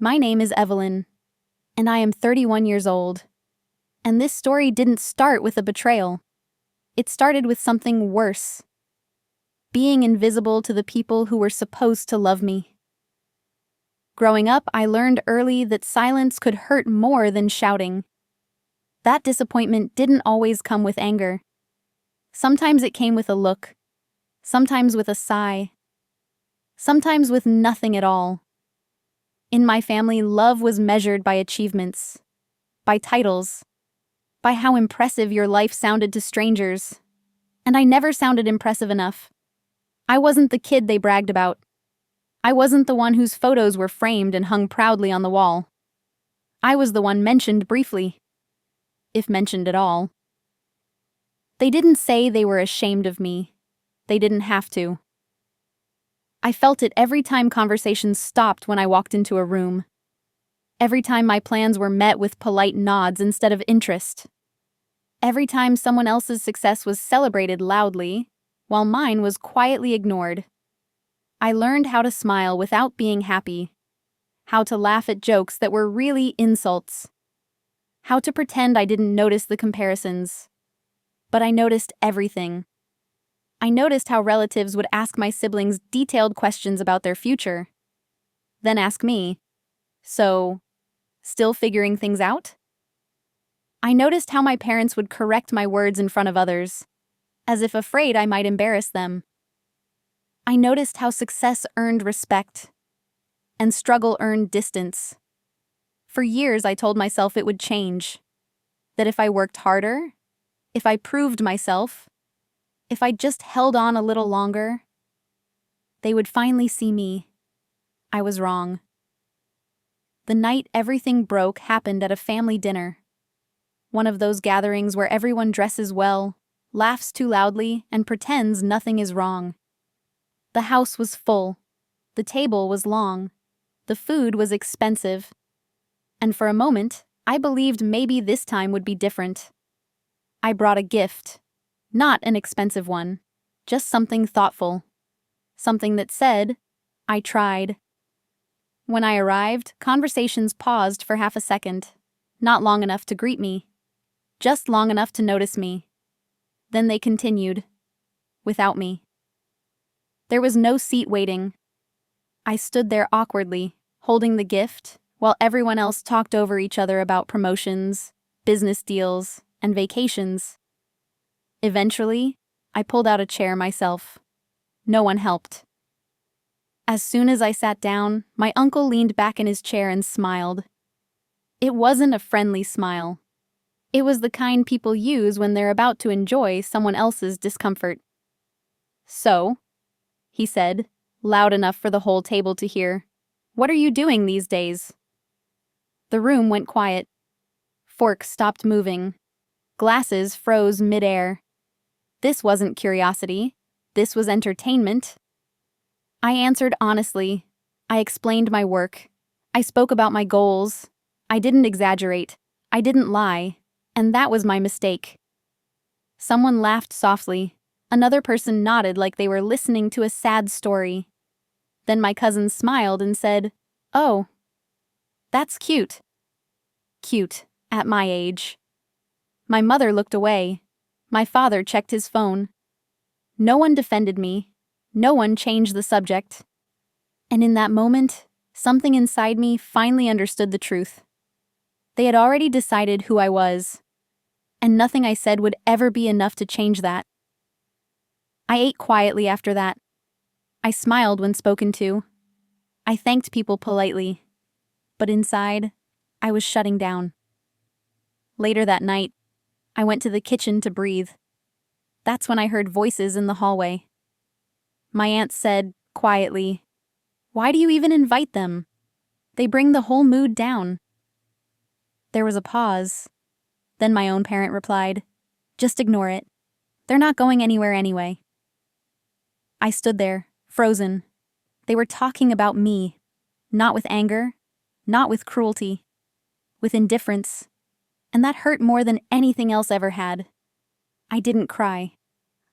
My name is Evelyn, and I am 31 years old. And this story didn't start with a betrayal. It started with something worse. Being invisible to the people who were supposed to love me. Growing up, I learned early that silence could hurt more than shouting. That disappointment didn't always come with anger. Sometimes it came with a look, sometimes with a sigh, sometimes with nothing at all. In my family, love was measured by achievements, by titles, by how impressive your life sounded to strangers. And I never sounded impressive enough. I wasn't the kid they bragged about. I wasn't the one whose photos were framed and hung proudly on the wall. I was the one mentioned briefly, if mentioned at all. They didn't say they were ashamed of me. They didn't have to. I felt it every time conversations stopped when I walked into a room. Every time my plans were met with polite nods instead of interest. Every time someone else's success was celebrated loudly, while mine was quietly ignored. I learned how to smile without being happy, how to laugh at jokes that were really insults, how to pretend I didn't notice the comparisons. But I noticed everything. I noticed how relatives would ask my siblings detailed questions about their future, then ask me, "So, still figuring things out?" I noticed how my parents would correct my words in front of others, as if afraid I might embarrass them. I noticed how success earned respect, and struggle earned distance. For years, I told myself it would change, that if I worked harder, if I proved myself, if I just held on a little longer, they would finally see me. I was wrong. The night everything broke happened at a family dinner. One of those gatherings where everyone dresses well, laughs too loudly, and pretends nothing is wrong. The house was full. The table was long. The food was expensive. And for a moment, I believed maybe this time would be different. I brought a gift. Not an expensive one, just something thoughtful. Something that said, "I tried." When I arrived, conversations paused for half a second. Not long enough to greet me. Just long enough to notice me. Then they continued. Without me. There was no seat waiting. I stood there awkwardly, holding the gift, while everyone else talked over each other about promotions, business deals, and vacations. Eventually, I pulled out a chair myself. No one helped. As soon as I sat down, my uncle leaned back in his chair and smiled. It wasn't a friendly smile. It was the kind people use when they're about to enjoy someone else's discomfort. "So," he said, loud enough for the whole table to hear, "what are you doing these days?" The room went quiet. Forks stopped moving. Glasses froze mid-air. This wasn't curiosity. This was entertainment. I answered honestly. I explained my work. I spoke about my goals. I didn't exaggerate. I didn't lie. And that was my mistake. Someone laughed softly. Another person nodded like they were listening to a sad story. Then my cousin smiled and said, "Oh, that's cute." Cute, at my age. My mother looked away. My father checked his phone. No one defended me. No one changed the subject. And in that moment, something inside me finally understood the truth. They had already decided who I was, and nothing I said would ever be enough to change that. I ate quietly after that. I smiled when spoken to. I thanked people politely. But inside, I was shutting down. Later that night, I went to the kitchen to breathe. That's when I heard voices in the hallway. My aunt said, quietly, "Why do you even invite them? They bring the whole mood down." There was a pause. Then my own parent replied, "Just ignore it. They're not going anywhere anyway." I stood there, frozen. They were talking about me, not with anger, not with cruelty, with indifference. And that hurt more than anything else ever had. I didn't cry.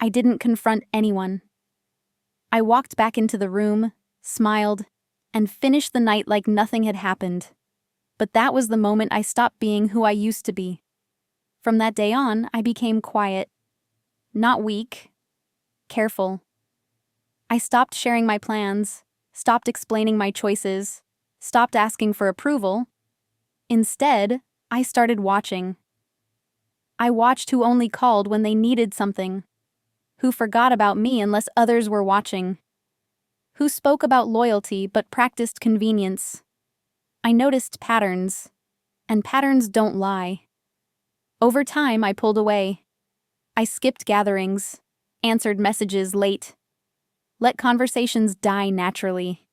I didn't confront anyone. I walked back into the room, smiled, and finish the night like nothing had happened. But that was the moment I stopped being who I used to be. From that day on, I became quiet. Not weak. Careful. I stopped sharing my plans, stopped explaining my choices, stopped asking for approval. Instead, I started watching. I watched who only called when they needed something, who forgot about me unless others were watching, who spoke about loyalty but practiced convenience. I noticed patterns, and patterns don't lie. Over time, I pulled away. I skipped gatherings, answered messages late, let conversations die naturally.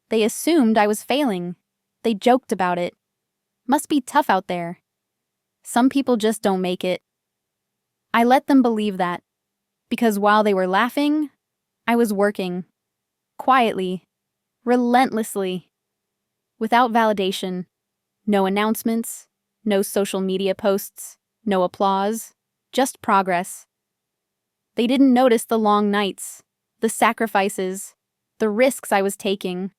They assumed I was failing. They joked about it. Must be tough out there. Some people just don't make it. I let them believe that, because while they were laughing, I was working. Quietly, relentlessly, without validation. No announcements, no social media posts, no applause, just progress. They didn't notice the long nights, the sacrifices, the risks I was taking.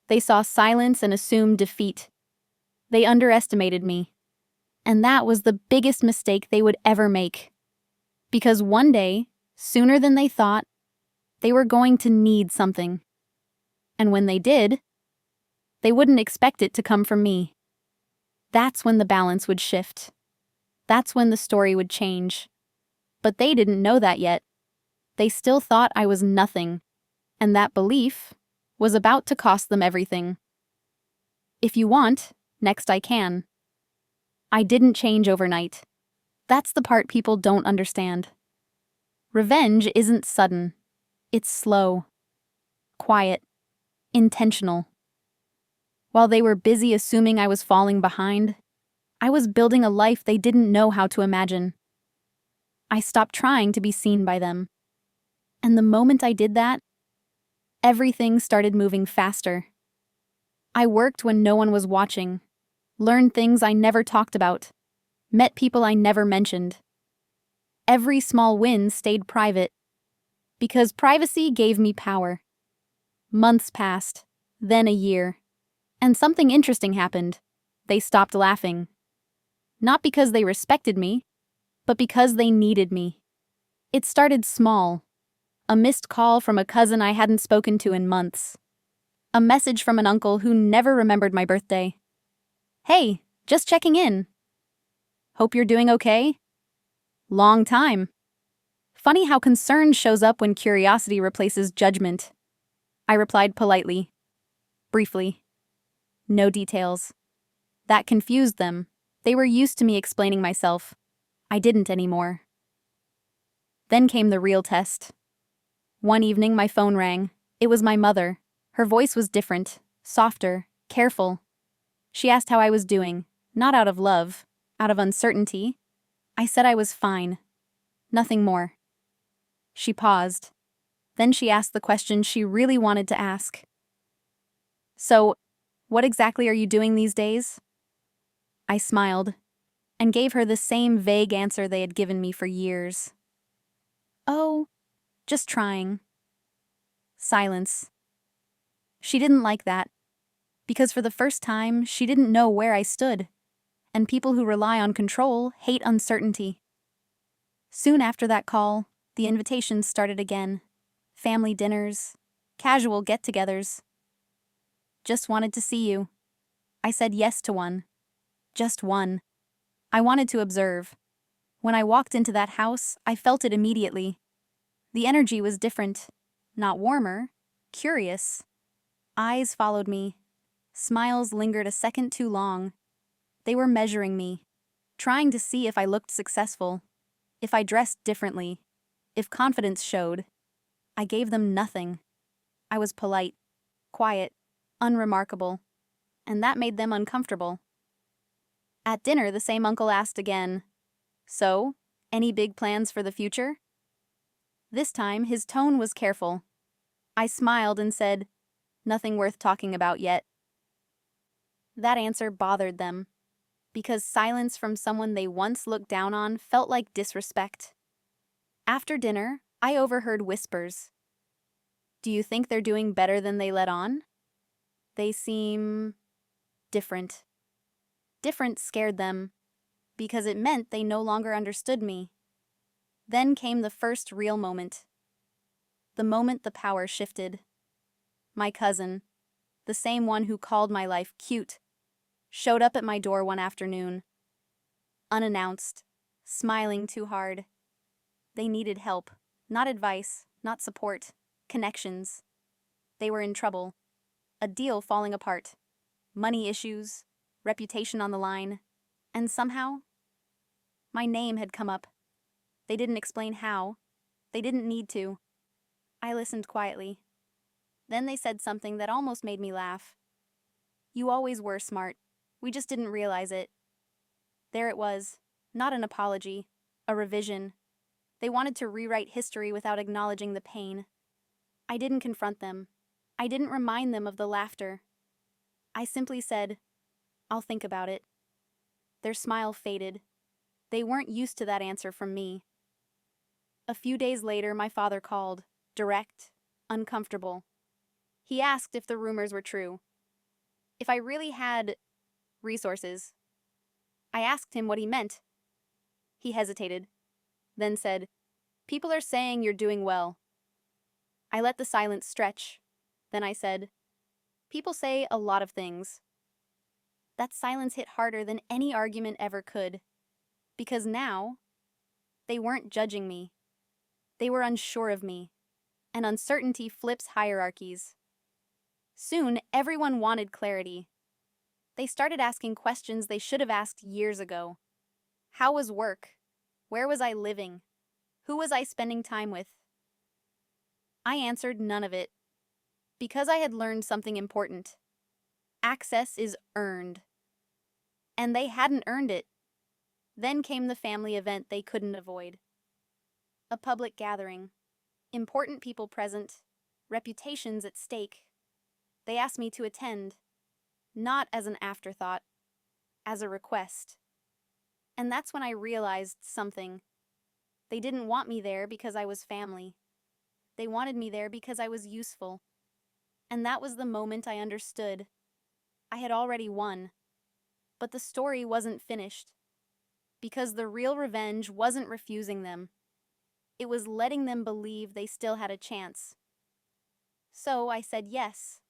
They saw silence and assumed defeat. They underestimated me. And that was the biggest mistake they would ever make. Because one day, sooner than they thought, they were going to need something. And when they did, they wouldn't expect it to come from me. That's when the balance would shift. That's when the story would change. But they didn't know that yet. They still thought I was nothing, and that belief was about to cost them everything. If you want, next I can. I didn't change overnight. That's the part people don't understand. Revenge isn't sudden. It's slow, quiet, intentional. While they were busy assuming I was falling behind, I was building a life they didn't know how to imagine. I stopped trying to be seen by them. And the moment I did that, everything started moving faster. I worked when no one was watching, learned things I never talked about, met people I never mentioned. Every small win stayed private, because privacy gave me power. Months passed, then a year, and something interesting happened. They stopped laughing. Not because they respected me, but because they needed me. It started small. A missed call from a cousin I hadn't spoken to in months. A message from an uncle who never remembered my birthday. Hey, just checking in. Hope you're doing okay? Long time. Funny how concern shows up when curiosity replaces judgment. I replied politely. Briefly. No details. That confused them. They were used to me explaining myself. I didn't anymore. Then came the real test. One evening, my phone rang. It was my mother. Her voice was different, softer, careful. She asked how I was doing, not out of love, out of uncertainty. I said I was fine. Nothing more. She paused. Then she asked the question she really wanted to ask. So, what exactly are you doing these days? I smiled and gave her the same vague answer they had given me for years. Oh, just trying. Silence. She didn't like that, because for the first time, she didn't know where I stood, and people who rely on control hate uncertainty. Soon after that call, the invitations started again. Family dinners, casual get-togethers. Just wanted to see you. I said yes to one. Just one. I wanted to observe. When I walked into that house, I felt it immediately. The energy was different, not warmer, curious. Eyes followed me. Smiles lingered a second too long. They were measuring me, trying to see if I looked successful, if I dressed differently, if confidence showed. I gave them nothing. I was polite, quiet, unremarkable, and that made them uncomfortable. At dinner, the same uncle asked again, "So, any big plans for the future?" This time, his tone was careful. I smiled and said, "Nothing worth talking about yet." That answer bothered them, because silence from someone they once looked down on felt like disrespect. After dinner, I overheard whispers. Do you think they're doing better than they let on? They seem different. Different scared them, because it meant they no longer understood me. Then came the first real moment. The moment the power shifted. My cousin, the same one who called my life cute, showed up at my door one afternoon. Unannounced, smiling too hard. They needed help, not advice, not support, connections. They were in trouble. A deal falling apart. Money issues, reputation on the line, and somehow, my name had come up. They didn't explain how. They didn't need to. I listened quietly. Then they said something that almost made me laugh. You always were smart. We just didn't realize it. There it was. Not an apology. A revision. They wanted to rewrite history without acknowledging the pain. I didn't confront them. I didn't remind them of the laughter. I simply said, I'll think about it. Their smile faded. They weren't used to that answer from me. A few days later, my father called, direct, uncomfortable. He asked if the rumors were true. If I really had resources. I asked him what he meant. He hesitated, then said, People are saying you're doing well. I let the silence stretch. Then I said, People say a lot of things. That silence hit harder than any argument ever could. Because now, they weren't judging me. They were unsure of me. And uncertainty flips hierarchies. Soon, everyone wanted clarity. They started asking questions they should have asked years ago. How was work? Where was I living? Who was I spending time with? I answered none of it. Because I had learned something important. Access is earned. And they hadn't earned it. Then came the family event they couldn't avoid. A public gathering. Important people present. Reputations at stake. They asked me to attend. Not as an afterthought. As a request. And that's when I realized something. They didn't want me there because I was family. They wanted me there because I was useful. And that was the moment I understood. I had already won. But the story wasn't finished. Because the real revenge wasn't refusing them. It was letting them believe they still had a chance. So I said yes.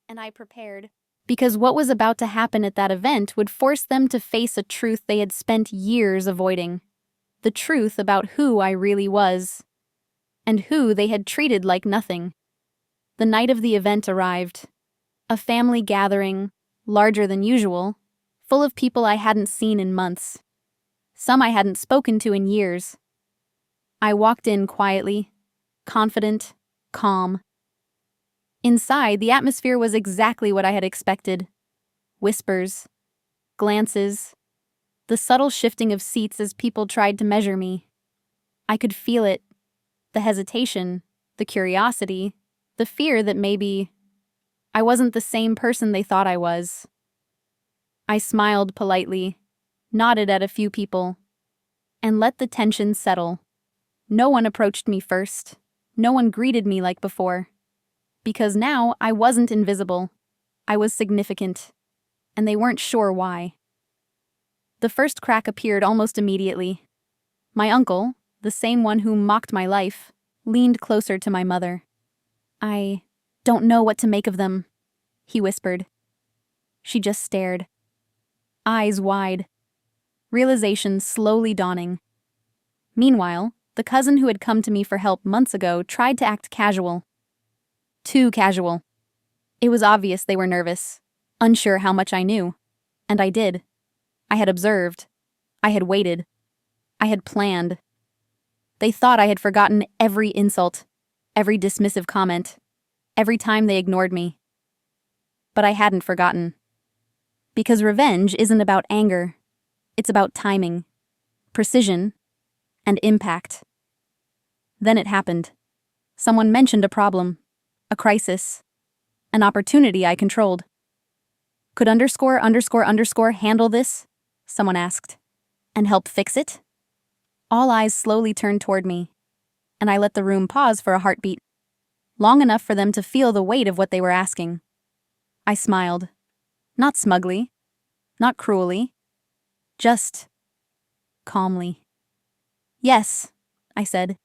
And I prepared. Because what was about to happen at that event would force them to face a truth they had spent years avoiding. The truth about who I really was. And who they had treated like nothing. The night of the event arrived. A family gathering, larger than usual, full of people I hadn't seen in months. Some I hadn't spoken to in years. I walked in quietly, confident, calm. Inside, the atmosphere was exactly what I had expected. Whispers, glances, the subtle shifting of seats as people tried to measure me. I could feel it, the hesitation, the curiosity, the fear that maybe I wasn't the same person they thought I was. I smiled politely, nodded at a few people, and let the tension settle. No one approached me first. No one greeted me like before. Because now I wasn't invisible. I was significant. And they weren't sure why. The first crack appeared almost immediately. My uncle, the same one who mocked my life, leaned closer to my mother. I don't know what to make of them, he whispered. She just stared. Eyes wide. Realization slowly dawning. Meanwhile, the cousin who had come to me for help months ago tried to act casual. Too casual. It was obvious they were nervous, unsure how much I knew. And I did. I had observed. I had waited. I had planned. They thought I had forgotten every insult, every dismissive comment, every time they ignored me. But I hadn't forgotten. Because revenge isn't about anger. It's about timing, precision, and impact. Then it happened. Someone mentioned a problem, a crisis, an opportunity I controlled. Could ___ handle this? Someone asked. And help fix it? All eyes slowly turned toward me, and I let the room pause for a heartbeat, long enough for them to feel the weight of what they were asking. I smiled. Not smugly, not cruelly, just calmly. Yes, I said.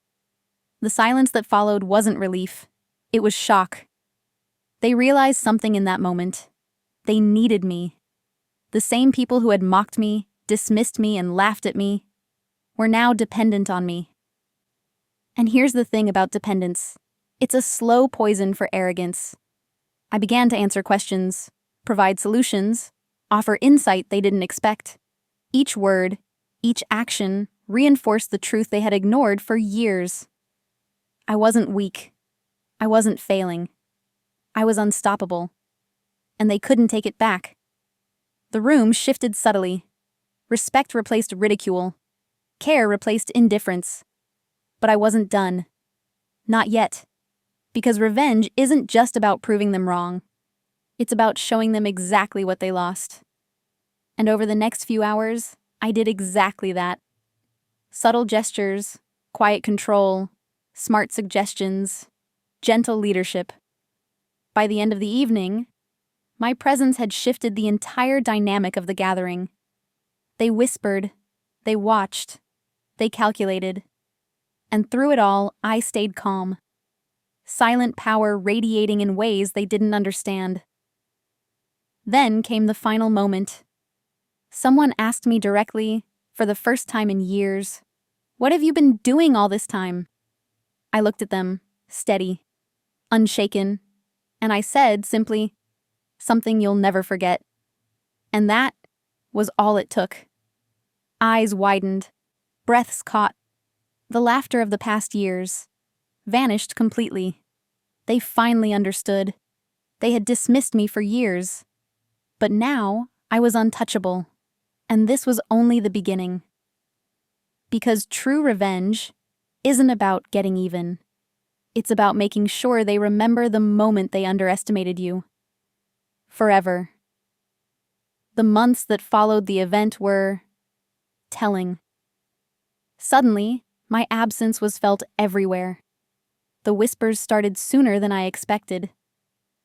The silence that followed wasn't relief. It was shock. They realized something in that moment. They needed me. The same people who had mocked me, dismissed me, and laughed at me were now dependent on me. And here's the thing about dependence. It's a slow poison for arrogance. I began to answer questions, provide solutions, offer insight they didn't expect. Each word, each action reinforced the truth they had ignored for years. I wasn't weak. I wasn't failing. I was unstoppable. And they couldn't take it back. The room shifted subtly. Respect replaced ridicule. Care replaced indifference. But I wasn't done. Not yet. Because revenge isn't just about proving them wrong. It's about showing them exactly what they lost. And over the next few hours, I did exactly that. Subtle gestures, quiet control, smart suggestions, gentle leadership. By the end of the evening, my presence had shifted the entire dynamic of the gathering. They whispered, they watched, they calculated. And through it all, I stayed calm. Silent power radiating in ways they didn't understand. Then came the final moment. Someone asked me directly, for the first time in years, "What have you been doing all this time?" I looked at them, steady, unshaken, and I said simply, "Something you'll never forget." And that was all it took. Eyes widened, breaths caught. The laughter of the past years vanished completely. They finally understood. They had dismissed me for years. But now I was untouchable. And this was only the beginning. Because true revenge isn't about getting even. It's about making sure they remember the moment they underestimated you. Forever. The months that followed the event were telling. Suddenly, my absence was felt everywhere. The whispers started sooner than I expected.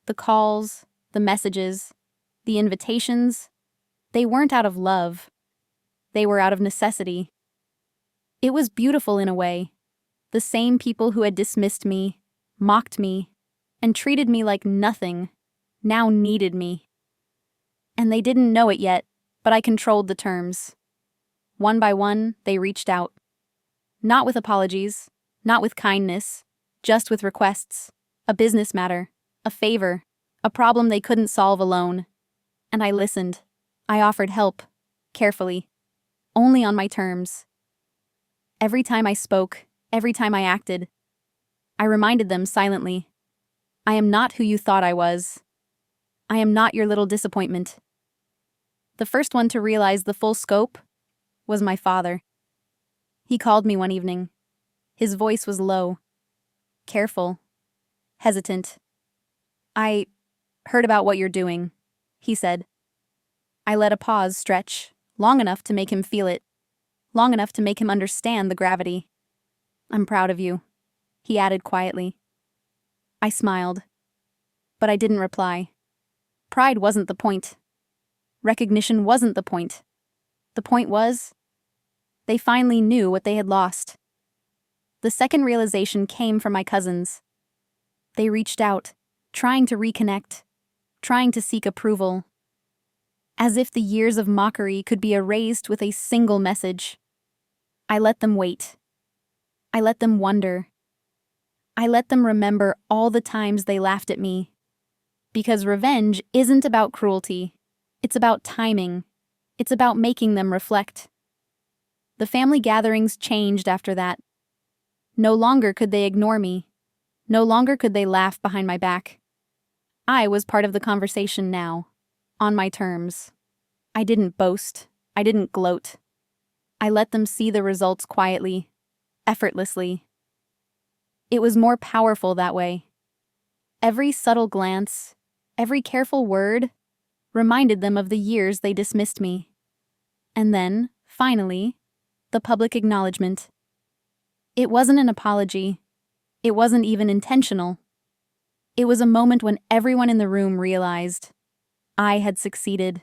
The calls, the messages, the invitations, they weren't out of love. They were out of necessity. It was beautiful in a way. The same people who had dismissed me, mocked me, and treated me like nothing, now needed me. And they didn't know it yet, but I controlled the terms. One by one, they reached out. Not with apologies, not with kindness, just with requests, a business matter, a favor, a problem they couldn't solve alone. And I listened. I offered help, carefully, only on my terms. Every time I spoke, every time I acted, I reminded them silently, I am not who you thought I was. I am not your little disappointment. The first one to realize the full scope was my father. He called me one evening. His voice was low, careful, hesitant. "I heard about what you're doing," he said. I let a pause stretch, long enough to make him feel it, long enough to make him understand the gravity. "I'm proud of you," he added quietly. I smiled, but I didn't reply. Pride wasn't the point. Recognition wasn't the point. The point was, they finally knew what they had lost. The second realization came from my cousins. They reached out, trying to reconnect, trying to seek approval. As if the years of mockery could be erased with a single message. I let them wait. I let them wonder. I let them remember all the times they laughed at me. Because revenge isn't about cruelty. It's about timing. It's about making them reflect. The family gatherings changed after that. No longer could they ignore me. No longer could they laugh behind my back. I was part of the conversation now, on my terms. I didn't boast. I didn't gloat. I let them see the results quietly, effortlessly. It was more powerful that way. Every subtle glance, every careful word, reminded them of the years they dismissed me. And then, finally, the public acknowledgement. It wasn't an apology. It wasn't even intentional. It was a moment when everyone in the room realized I had succeeded.